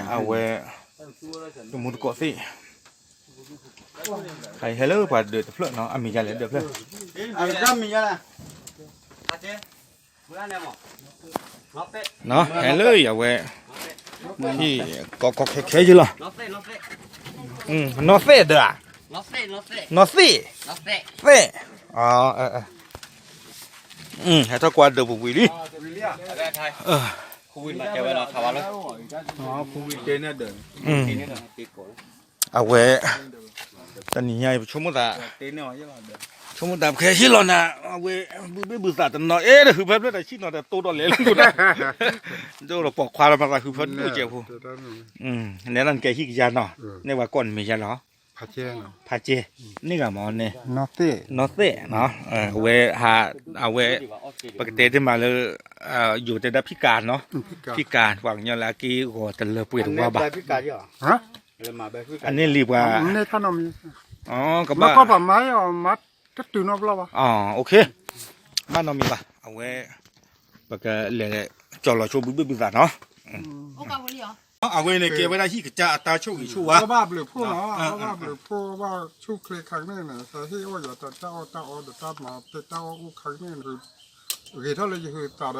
เอาเว้จมูกเกาะสิใครเฮลเลอร์ป่ะเดือดเพื่อนเนาะมีอะไรเดือดเพื่อนเนาะเฮลเลอร์อย่าเว้ที่เกาะแค่ๆอยู่หรอนอเซ่เด้อนอซี่เซ่อ๋อให้ถ้ากว่าเดือดบุวิลี่คุยมาแกเวลาข่าวแล้วคุยเจเนี่ยเดินเอาเว้ตอนนี้ไงชั่วโมงละชั่วโมงแต่แค่ชิลนะเอาเว้ไม่บุษาแต่นอเดี๋ยวคือเพิ่มได้ชิลนะแต่โตตอนเลี้ยงดูนะเจ้าเราปอกควายมาคือเพิ่มดูเจ้าผู้เนี่ยนั่นแกขี้กิจเนาะเนี่ยว่าก่อนมีใช่เหรอพาเจนี่ก็มอนเนี่ยนอเซ่เนาะเว้เอาเว้ปกติที่มาเลยอยู่แต่พิการเนาะพิการหวังอย่างละกี้ก็จะเลือกเปลี่ยนว่าบ้าฮะอันนี้รีบว่าในท่านมีอ๋อก็บ้าก็แบบไม้มัดก็ตื่นนอกแล้ววะอ๋อโอเคบ้านเรามีป่ะเอาเว้ปกติเลยจอดรอช่วยบึ้บๆเนาะโอกาสวันนี้เหรอเอาเว้เนี่ยเก็บไว้ได้ที่กระจาตาช่วยช่วยวะบ้าหรือพวกเนาะบ้าหรือพวกว่าช่วยเคลียร์ครั้งนี้เนี่ยแต่ที่ว่าอย่าตัดเจ้ามาแต่เจ้าครั้งนี้คือถ้าเราจะคือตัด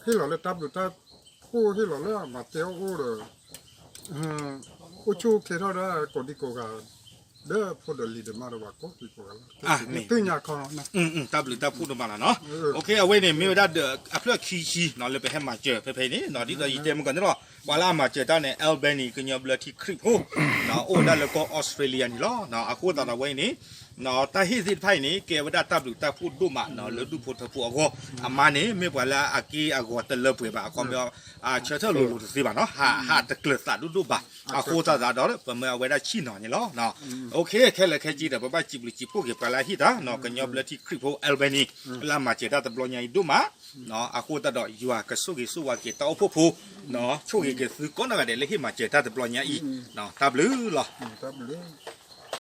ที่เราเล่นตัดอยู่ตัดคู่ที่เราเล่นมาเจ้าคู่เลยกูช่วยเคลียร์ได้กดดีกว่าเด้อพูดลีเดอร์มาดูว่าก็ดีกว่าตื่นยากคอนะตับหรือตับพูดมาแล้วเนาะโอเคเอาไว้เนี่ยไม่ได้เดือดเพื่อขี้เนาะเลยไปให้มาเจอเพนี่เนาะที่เราอีเดมกันเนาะว่าล่ามาเจอด้านในเอลเบนีก็ยังเบลที่คริปโฮเนาะโอ้ด้านแล้วก็ออสเตรเลียนี่เนาะเนาะอาคูตอนเอาไว้นี่เนาะแต่ที่สิไพ่นี่เกวดาตับหรือตับพูดดูมาเนาะหรือดูพูดทัวร์ก็อามานี่ไม่ว่าละอากีอากอตเลิฟเปบ่าความแบบเชื่อเธอรู้สิบ่าเนาะหาตะเกลือสัตว์ดูบ่าอาคูตาดอลเมื่อเอาไว้ได้ชี้เนาะนี่เนาะโอเคแค่ละแค่จีแต่บ้าจีบหรือจีบพวกเก็บไปละที่ตาเนาะก็ยังเบลที่คริปโฮเอลเบนีล่ามาเจอด้านตะบลอยังดูมาเนาะอาคูตาดอยู่อ่ะก็สู้ว่าเกตเอาผู้เนาะช่วยเกซื้อก้อนอะไรเดี๋ยวเลยที่มาเจอด้านตะบลอยังอีเนาะตับลือหรอ